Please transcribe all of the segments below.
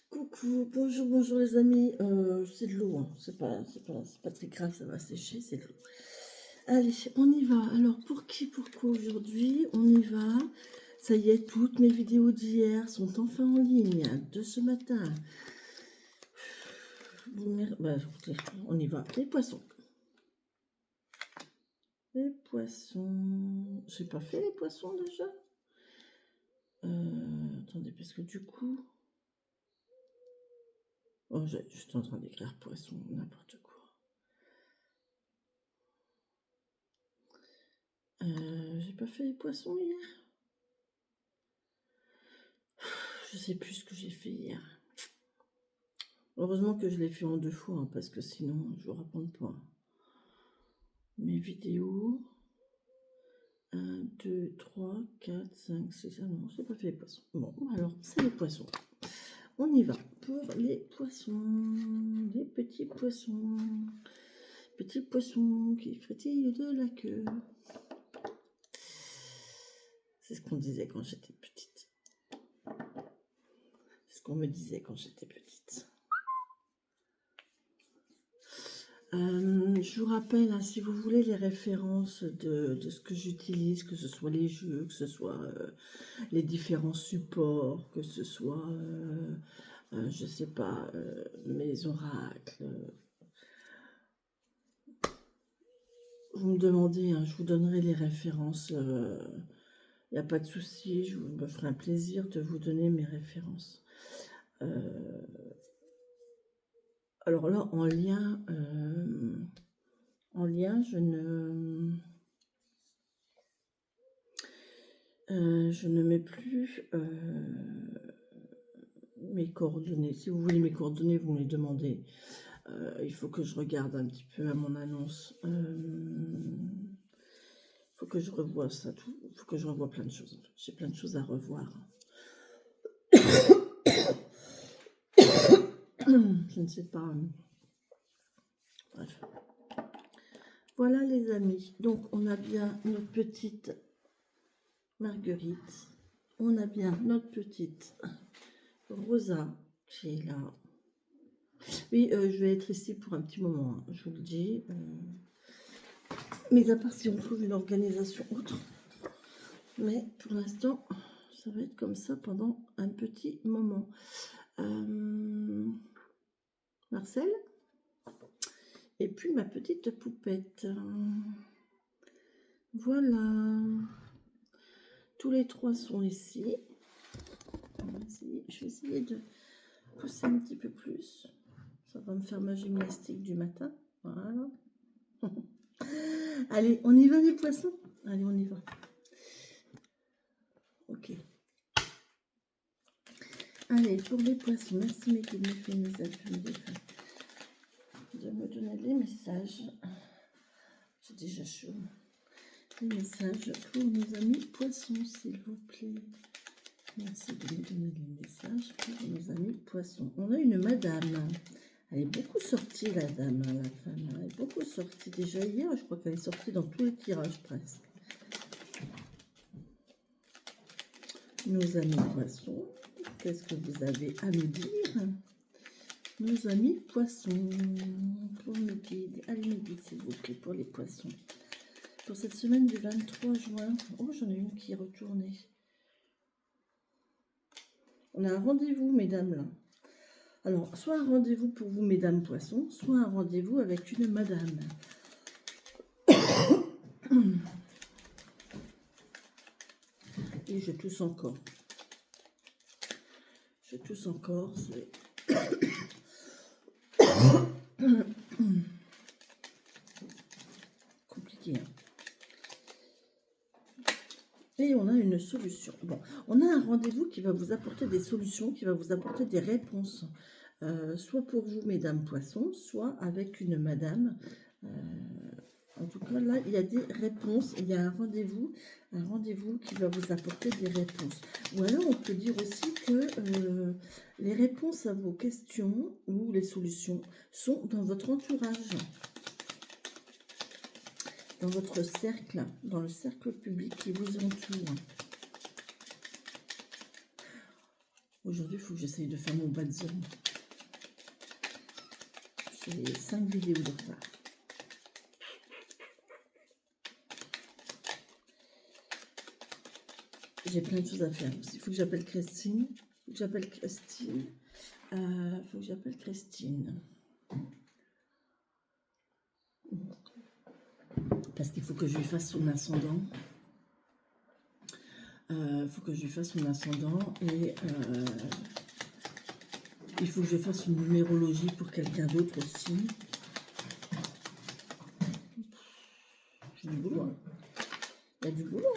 Coucou, bonjour, bonjour les amis. C'est de l'eau, hein. C'est pas très grave, ça va sécher, c'est de l'eau. Allez, on y va. Alors, pour qui, pourquoi aujourd'hui? On y va. Ça y est, toutes mes vidéos d'hier sont enfin en ligne, de ce matin. Bah, écoutez, on y va. Les poissons. Les poissons. J'ai pas fait les poissons déjà? Attendez, parce que du coup... Oh, j'étais en train d'écrire poisson, n'importe quoi. J'ai pas fait les poissons hier. Je sais plus ce que j'ai fait hier. Heureusement que je l'ai fait en 2 fois, hein, parce que sinon, je vous raconte pas. Mes vidéos. 1, 2, 3, 4, 5, 6. Ah non, j'ai pas fait les poissons. Bon, alors, c'est les poissons. On y va pour les poissons. Les petits poissons. Petits poissons qui frétillent de la queue. C'est ce qu'on disait quand j'étais petite. C'est ce qu'on me disait quand j'étais petite. Je vous rappelle, hein, si vous voulez les références de ce que j'utilise, que ce soit les jeux, que ce soit les différents supports, que ce soit, je sais pas, mes oracles. Vous me demandez, hein, je vous donnerai les références. Il n'y a pas de souci, je me ferai un plaisir de vous donner mes références. Alors là, en lien, je ne mets plus mes coordonnées. Si vous voulez mes coordonnées, vous me les demandez. Il faut que je regarde un petit peu à mon annonce. Il faut que je revoie ça tout. Il faut que je revoie plein de choses. En fait. J'ai plein de choses à revoir. Je ne sais pas. Bref. Voilà les amis. Donc on a bien notre petite Marguerite. On a bien notre petite Rosa qui est là. Oui, je vais être ici pour un petit moment, hein, je vous le dis. Mais à part si on trouve une organisation autre. Mais pour l'instant, ça va être comme ça pendant un petit moment. Marcel. Et puis ma petite poupette. Voilà. Tous les trois sont ici. Je vais essayer de pousser un petit peu plus. Ça va me faire ma gymnastique du matin. Voilà. Allez, on y va les poissons? Allez, on y va. Ok. Allez, pour les poissons, merci mes de me donner les messages. J'ai déjà chaud. Les messages pour nos amis poissons, s'il vous plaît. Merci de me donner les messages pour nos amis poissons. On a une madame. Elle est beaucoup sortie, la dame, hein, la femme. Elle est beaucoup sortie. Déjà hier, je crois qu'elle est sortie dans tous les tirages presque. Nos amis poissons, qu'est-ce que vous avez à nous dire? Nos amis poissons, pour nos guides. Allez, nous guides, s'il vous plaît, pour les poissons. Pour cette semaine du 23 juin. Oh, j'en ai une qui est retournée. On a un rendez-vous, mesdames, là. Alors, soit un rendez-vous pour vous, mesdames poissons, soit un rendez-vous avec une madame. Et je tousse encore. Je tousse encore, c'est... compliqué, hein. Et on a une solution. Bon, on a un rendez-vous qui va vous apporter des solutions, qui va vous apporter des réponses. Soit pour vous, mesdames poissons, soit avec une madame. En tout cas, là, il y a des réponses. Il y a un rendez-vous qui va vous apporter des réponses. Ou alors, on peut dire aussi que les réponses à vos questions ou les solutions sont dans votre entourage, dans votre cercle, dans le cercle public qui vous entoure. Aujourd'hui, il faut que j'essaye de faire mon bas de zone. J'ai 5 vidéos de retard. J'ai plein de choses à faire. Il faut que j'appelle Christine. Il faut que j'appelle Christine. Faut que j'appelle Christine. Parce qu'il faut que je lui fasse son ascendant. Il faut que je lui fasse son ascendant. Et il faut que je fasse une numérologie pour quelqu'un d'autre aussi. J'ai du boulot. Hein. Il y a du boulot.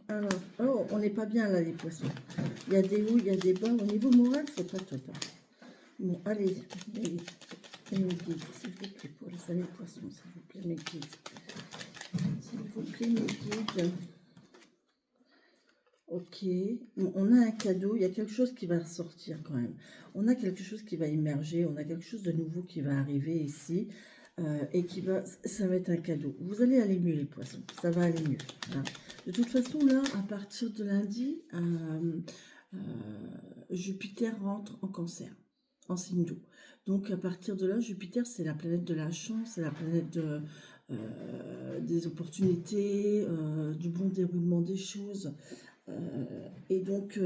Hein. Alors, on n'est pas bien là, les poissons. Il y a des hauts, il y a des bas. Au niveau moral, c'est pas top. Hein. Bon, allez, mes guides, s'il vous plaît, pour les années poissons, s'il vous plaît, mes guides. S'il vous plaît, mes guides. Ok, bon, on a un cadeau, il y a quelque chose qui va ressortir quand même. On a quelque chose qui va émerger, on a quelque chose de nouveau qui va arriver ici. Et ça va être un cadeau. Vous allez aller mieux, les poissons, ça va aller mieux. Hein. De toute façon, là, à partir de lundi, Jupiter rentre en Cancer, en signe d'eau. Donc, à partir de là, Jupiter, c'est la planète de la chance, c'est la planète des opportunités, du bon déroulement des choses. Et donc,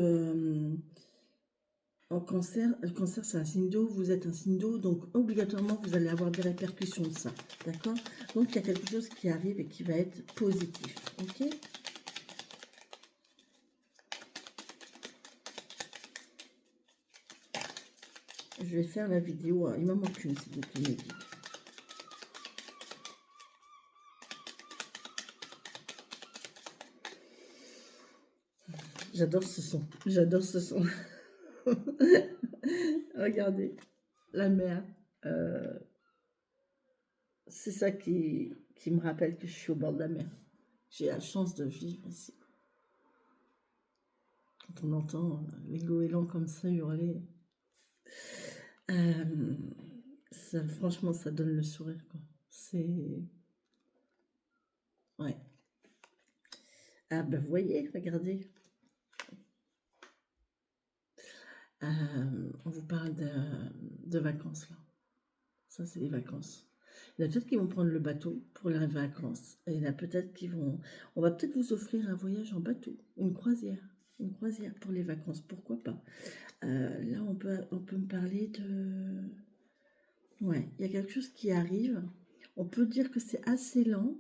en cancer, le cancer c'est un signe d'eau, vous êtes un signe d'eau, donc obligatoirement vous allez avoir des répercussions de ça, d'accord? Donc il y a quelque chose qui arrive et qui va être positif, ok? Je vais faire la vidéo, il m'en manque une s'il vous plaît, mes guides. J'adore ce son, j'adore ce son. Regardez, la mer. C'est ça qui me rappelle que je suis au bord de la mer. J'ai la chance de vivre ici. Quand on entend les goélands comme ça hurler, franchement, ça donne le sourire, quoi. C'est... Ouais. Ah ben, vous voyez, regardez. On vous parle de vacances, là. Ça, c'est les vacances. Il y en a peut-être qui vont prendre le bateau pour les vacances. Et il y en a peut-être qui vont... On va peut-être vous offrir un voyage en bateau, une croisière. Une croisière pour les vacances, pourquoi pas. Là, on peut me parler de... Ouais, il y a quelque chose qui arrive. On peut dire que c'est assez lent,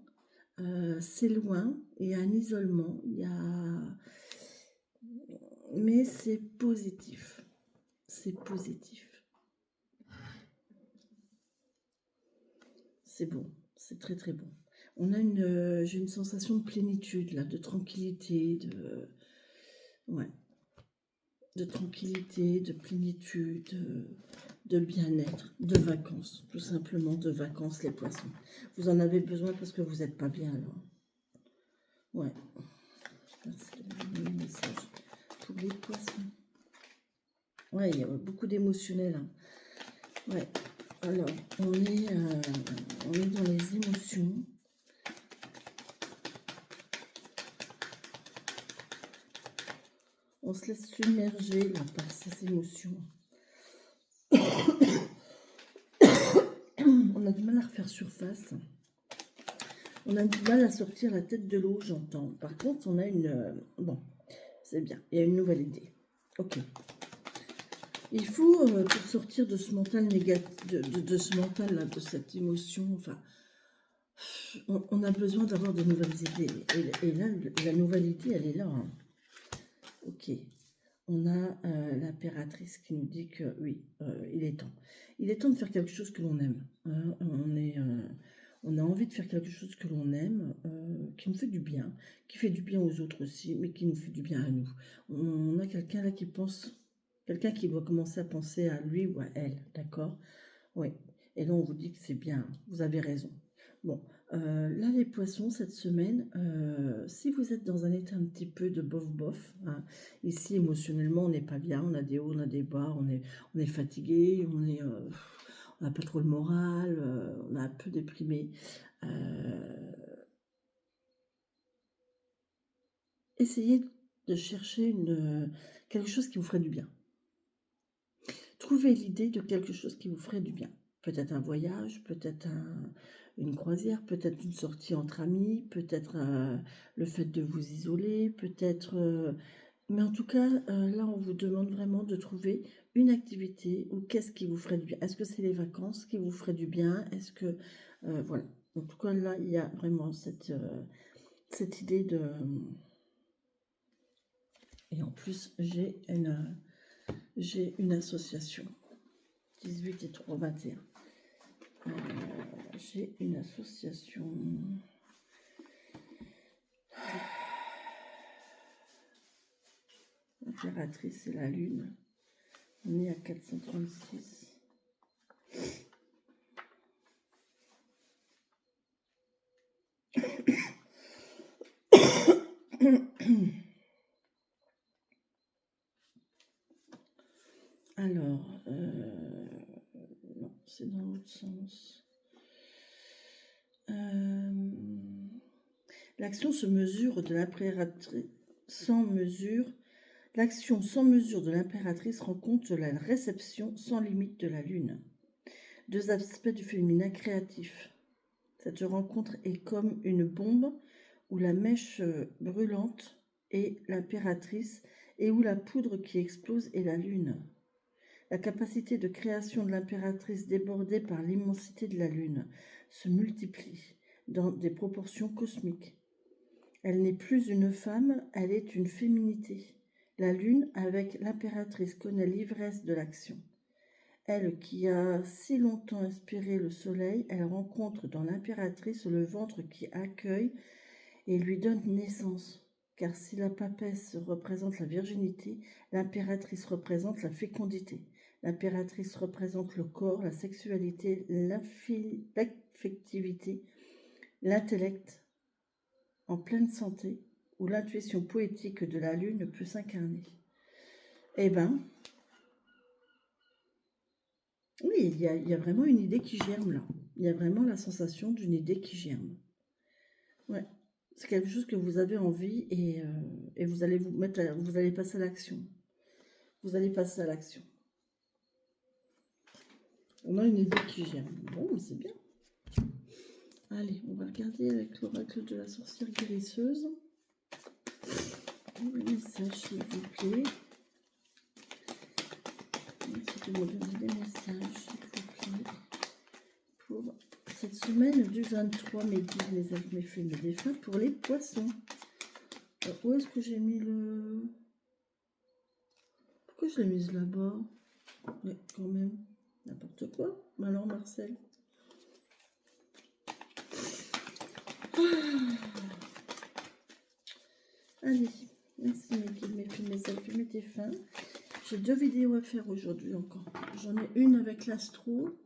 c'est loin, il y a un isolement, mais c'est positif. C'est positif. C'est bon, c'est très très bon. J'ai une sensation de plénitude là, de tranquillité, ouais, de tranquillité, de plénitude, de bien-être, de vacances, tout simplement de vacances les poissons. Vous en avez besoin parce que vous n'êtes pas bien alors. Ouais. Merci de me message pour les poissons. Ouais, il y a beaucoup d'émotionnel. Hein. Ouais. Alors, on est dans les émotions. On se laisse submerger là par ces émotions. On a du mal à refaire surface. On a du mal à sortir la tête de l'eau, j'entends. Par contre, on a bon, c'est bien. Il y a une nouvelle idée. Ok. Il faut, pour sortir de ce mental négatif, de ce mental là, de cette émotion, enfin, on a besoin d'avoir de nouvelles idées. Et là, la nouvelle idée, elle est là. Hein. Ok. On a l'impératrice qui nous dit que oui, il est temps. Il est temps de faire quelque chose que l'on aime. Hein. On a envie de faire quelque chose que l'on aime, qui nous fait du bien, qui fait du bien aux autres aussi, mais qui nous fait du bien à nous. On a quelqu'un là qui pense, quelqu'un qui doit commencer à penser à lui ou à elle, d'accord? Oui. Et là, on vous dit que c'est bien, vous avez raison. Bon, là, les poissons, cette semaine, si vous êtes dans un état un petit peu de bof-bof, hein, ici, émotionnellement, on n'est pas bien, on a des hauts, on a des bas, on est fatigué, on n'a pas trop le moral, on est un peu déprimé. Essayez de chercher quelque chose qui vous ferait du bien. Trouvez l'idée de quelque chose qui vous ferait du bien. Peut-être un voyage, peut-être une croisière, peut-être une sortie entre amis, peut-être le fait de vous isoler, peut-être... mais en tout cas, là, on vous demande vraiment de trouver une activité ou qu'est-ce qui vous ferait du bien. Est-ce que c'est les vacances qui vous feraient du bien? Est-ce que... voilà. En tout cas, là, il y a vraiment cette idée de... Et en plus, j'ai une association. 18 et 3, 21. J'ai une association. L'impératrice et la lune. On est à 436. Alors, non, c'est dans l'autre sens. L'action se mesure de l'impératrice sans mesure. L'action sans mesure de l'impératrice rend compte de la réception sans limite de la lune. Deux aspects du féminin créatif. Cette rencontre est comme une bombe où la mèche brûlante est l'impératrice et où la poudre qui explose est la lune. La capacité de création de l'impératrice débordée par l'immensité de la lune se multiplie dans des proportions cosmiques. Elle n'est plus une femme, elle est une féminité. La lune, avec l'impératrice, connaît l'ivresse de l'action. Elle qui a si longtemps inspiré le soleil, elle rencontre dans l'impératrice le ventre qui accueille et lui donne naissance. Car si la papesse représente la virginité, l'impératrice représente la fécondité. L'impératrice représente le corps, la sexualité, l'affectivité, l'intellect en pleine santé, où l'intuition poétique de la lune peut s'incarner. Eh ben, oui, il y a vraiment une idée qui germe là. Il y a vraiment la sensation d'une idée qui germe. Ouais, c'est quelque chose que vous avez envie et vous allez vous allez passer à l'action. Vous allez passer à l'action. On a une idée qui germe. Bon, mais c'est bien. Allez, on va regarder avec l'oracle de la sorcière guérisseuse. Un message, s'il vous plaît. Merci de me donner des messages, s'il vous plaît. Pour cette semaine du 23, mes guides, mes elfes, mes fées, mes défunts, pour les poissons. Alors, où est-ce que j'ai mis le... Pourquoi je l'ai mise là-bas? Mais quand même, n'importe quoi. Alors, Marcel. Allez, merci mes guides, mes fées, mes elfes, mes défunts. J'ai 2 vidéos à faire aujourd'hui encore. J'en ai une avec l'astro.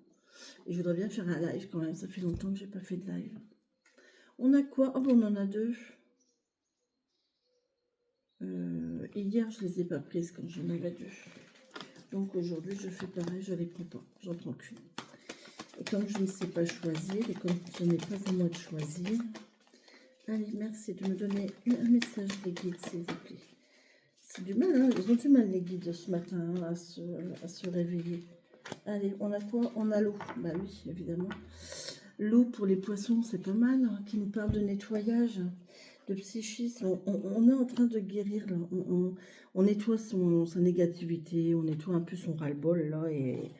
Et je voudrais bien faire un live quand même. Ça fait longtemps que j'ai pas fait de live. On a quoi? Oh, bon, on en a 2. Hier, je les ai pas prises quand j'en avais 2. Donc aujourd'hui, je fais pareil, je les prends pas. J'en prends qu'une. Et comme je ne sais pas choisir, et comme ce n'est pas à moi de choisir, allez, merci de me donner un message des guides, s'il vous plaît. C'est du mal, hein? Ils ont du mal, les guides, ce matin, hein, à se réveiller. Allez, on a quoi? On a l'eau. Bah oui, évidemment. L'eau pour les poissons, c'est pas mal. Hein, qui nous parle de nettoyage, de psychisme. On est en train de guérir, là. On nettoie sa négativité, on nettoie un peu son ras-le-bol, là, et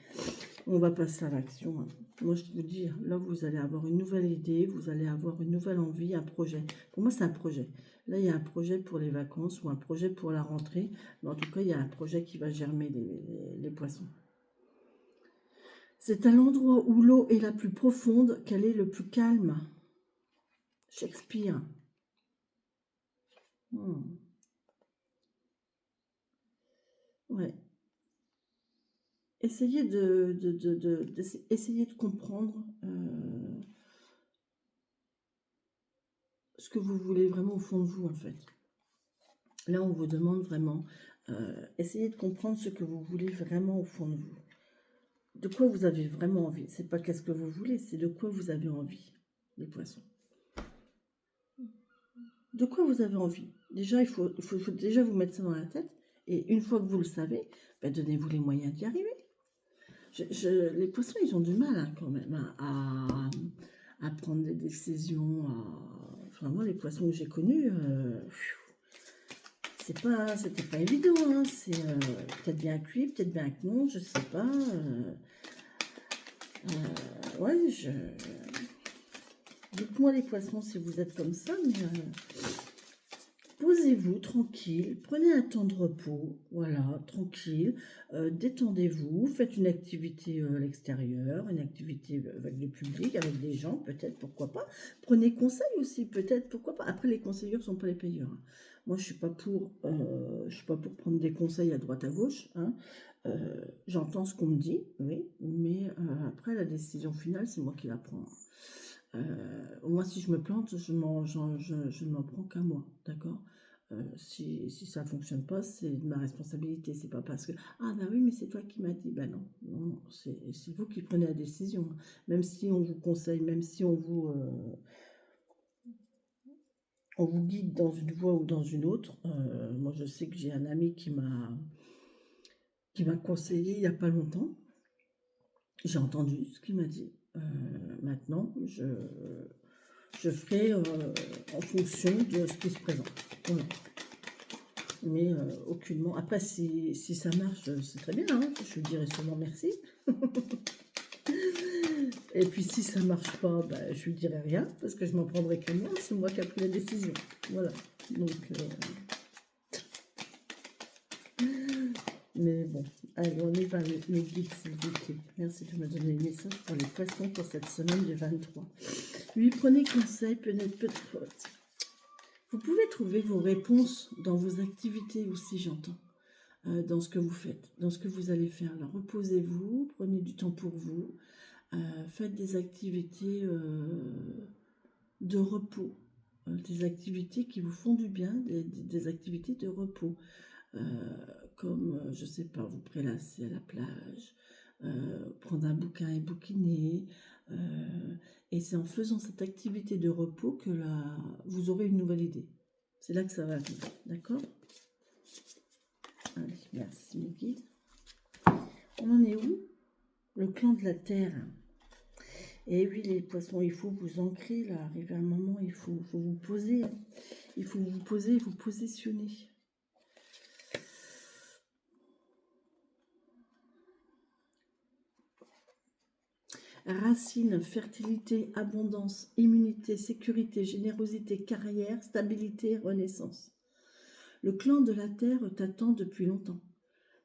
on va passer à l'action. Hein. Moi, je vous dis, là, vous allez avoir une nouvelle idée, vous allez avoir une nouvelle envie, un projet. Pour moi, c'est un projet. Là, il y a un projet pour les vacances ou un projet pour la rentrée. Mais en tout cas, il y a un projet qui va germer les poissons. C'est à l'endroit où l'eau est la plus profonde qu'elle est le plus calme. Shakespeare. Ouais. Essayez essayer de comprendre ce que vous voulez vraiment au fond de vous, en fait. Là, on vous demande vraiment, essayez de comprendre ce que vous voulez vraiment au fond de vous. De quoi vous avez vraiment envie. C'est pas qu'est-ce que vous voulez, c'est de quoi vous avez envie, les poissons. De quoi vous avez envie. Déjà, il faut déjà vous mettre ça dans la tête. Et une fois que vous le savez, ben, donnez-vous les moyens d'y arriver. Les poissons, ils ont du mal hein, quand même hein, à prendre des décisions. Enfin, moi, les poissons que j'ai connus, c'était pas évident. Hein. C'est peut-être bien cuit, peut-être bien que non, je sais pas. Ouais, dites-moi les poissons si vous êtes comme ça, mais posez-vous tranquille, prenez un temps de repos, voilà, tranquille, détendez-vous, faites une activité à l'extérieur, une activité avec le public, avec des gens, peut-être, pourquoi pas. Prenez conseil aussi, peut-être, pourquoi pas. Après, les conseillers ne sont pas les payeurs. Hein. Moi, je suis pas pour prendre des conseils à droite à gauche. Hein. J'entends ce qu'on me dit, oui, mais après, la décision finale, c'est moi qui la prends. Moi, si je me plante, je ne m'en prends qu'à moi, d'accord. Si ça ne fonctionne pas, c'est de ma responsabilité. C'est pas parce que ah bah oui, mais c'est toi qui m'as dit. Ben non, non, c'est vous qui prenez la décision. Même si on vous conseille, même si on vous guide dans une voie ou dans une autre. Moi, je sais que j'ai un ami qui m'a conseillé il n'y a pas longtemps. J'ai entendu ce qu'il m'a dit. Maintenant, je ferai en fonction de ce qui se présente. Voilà. Mais aucunement. Après, si ça marche, c'est très bien. Hein. Je lui dirai sûrement merci. Et puis, si ça marche pas, bah, je lui dirai rien parce que je m'en prendrai qu'à moi. C'est moi qui ai pris la décision. Voilà. Donc, mais bon, allez, on y va avec mes guides, s'il vous plaît. Merci de me donner le message pour les poissons pour cette semaine du 23. Oui, prenez conseil, peut-être. Vous pouvez trouver vos réponses dans vos activités aussi, j'entends. Dans ce que vous faites, dans ce que vous allez faire. Alors, reposez-vous, prenez du temps pour vous, faites des activités de repos, des activités qui vous font du bien, des activités de repos. Comme, je sais pas, vous prélasser à la plage, prendre un bouquin et bouquiner. Et c'est en faisant cette activité de repos que vous aurez une nouvelle idée. C'est là que ça va arriver, d'accord? Allez, merci mes guides. On en est où? Le clan de la terre. Et oui, les poissons, il faut vous ancrer, là. Arrivé à un moment, il faut vous poser. Hein. Il faut vous poser et vous positionner. Racines, fertilité, abondance, immunité, sécurité, générosité, carrière, stabilité, renaissance. Le clan de la terre t'attend depuis longtemps.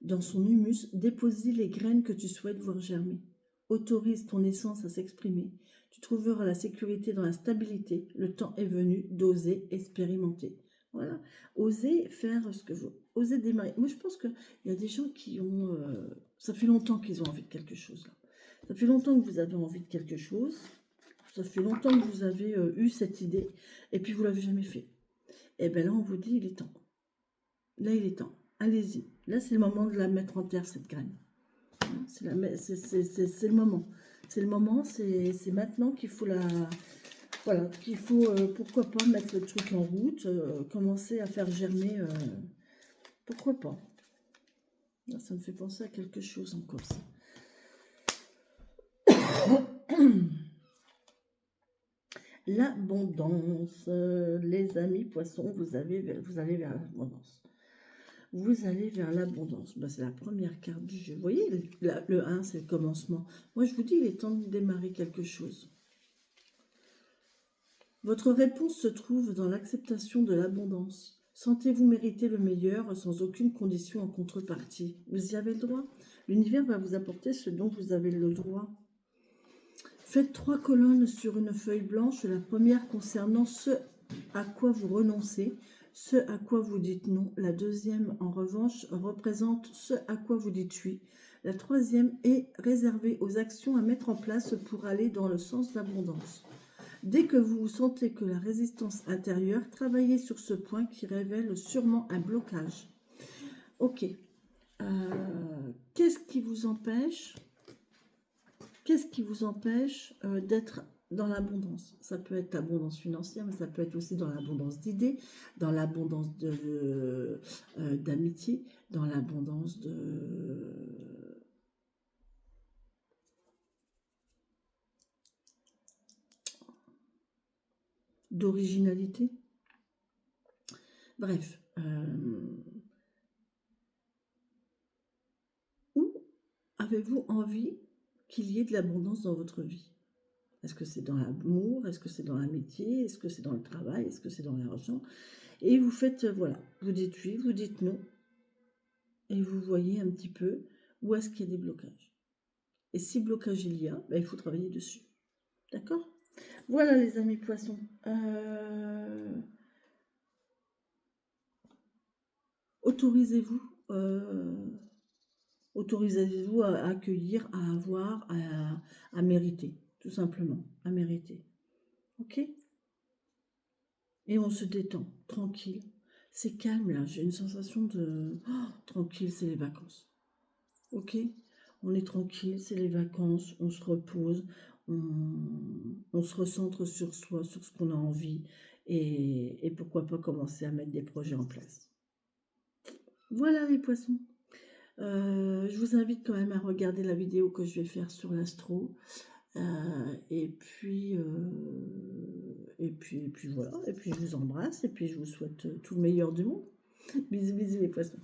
Dans son humus, déposer les graines que tu souhaites voir germer. Autorise ton essence à s'exprimer. Tu trouveras la sécurité dans la stabilité. Le temps est venu d'oser expérimenter. Voilà. Oser faire ce que vous... Oser démarrer. Moi, je pense qu'il y a des gens qui ont... ça fait longtemps qu'ils ont envie de quelque chose. Là. Ça fait longtemps que vous avez envie de quelque chose. Ça fait longtemps que vous avez eu cette idée. Et puis, vous ne l'avez jamais fait. Et bien là, on vous dit, il est temps. Là, il est temps. Allez-y. Là, c'est le moment de la mettre en terre, cette graine. C'est le moment. C'est le moment, c'est maintenant qu'il faut voilà, qu'il faut, pourquoi pas, mettre le truc en route, commencer à faire germer, pourquoi pas. Là, ça me fait penser à quelque chose encore, ça. L'abondance, les amis poissons, vous allez vers l'abondance. Vous allez vers l'abondance. Ben, c'est la première carte du jeu. Vous voyez, le 1, c'est le commencement. Moi, je vous dis, il est temps de démarrer quelque chose. Votre réponse se trouve dans l'acceptation de l'abondance. Sentez-vous mériter le meilleur sans aucune condition en contrepartie. Vous y avez le droit. L'univers va vous apporter ce dont vous avez le droit. Faites 3 colonnes sur une feuille blanche. La première concernant ce à quoi vous renoncez, ce à quoi vous dites non. La deuxième, en revanche, représente ce à quoi vous dites oui. La troisième est réservée aux actions à mettre en place pour aller dans le sens d'abondance. Dès que vous sentez que la résistance intérieure, travaillez sur ce point qui révèle sûrement un blocage. Ok. Qu'est-ce qui vous empêche d'être dans l'abondance? Ça peut être l'abondance financière, mais ça peut être aussi dans l'abondance d'idées, dans l'abondance d'amitié, dans l'abondance d'originalité. Bref. Où avez-vous envie qu'il y ait de l'abondance dans votre vie? Est-ce que c'est dans l'amour? Est-ce que c'est dans l'amitié? Est-ce que c'est dans le travail? Est-ce que c'est dans l'argent? Et vous faites, voilà, vous dites oui, vous dites non, et vous voyez un petit peu où est-ce qu'il y a des blocages. Et si blocage il y a, ben, il faut travailler dessus. D'accord? Voilà les amis poissons. Autorisez-vous autorisez-vous à accueillir, à avoir, à mériter, tout simplement, à mériter. Ok? Et on se détend, tranquille. C'est calme là, j'ai une sensation de tranquille, c'est les vacances. Ok? On est tranquille, c'est les vacances, on se repose, on se recentre sur soi, sur ce qu'on a envie, et pourquoi pas commencer à mettre des projets en place. Voilà les poissons. Je vous invite quand même à regarder la vidéo que je vais faire sur l'astro. Et puis voilà. Et puis je vous embrasse. Et puis je vous souhaite tout le meilleur du monde. Bisous, bisous les poissons.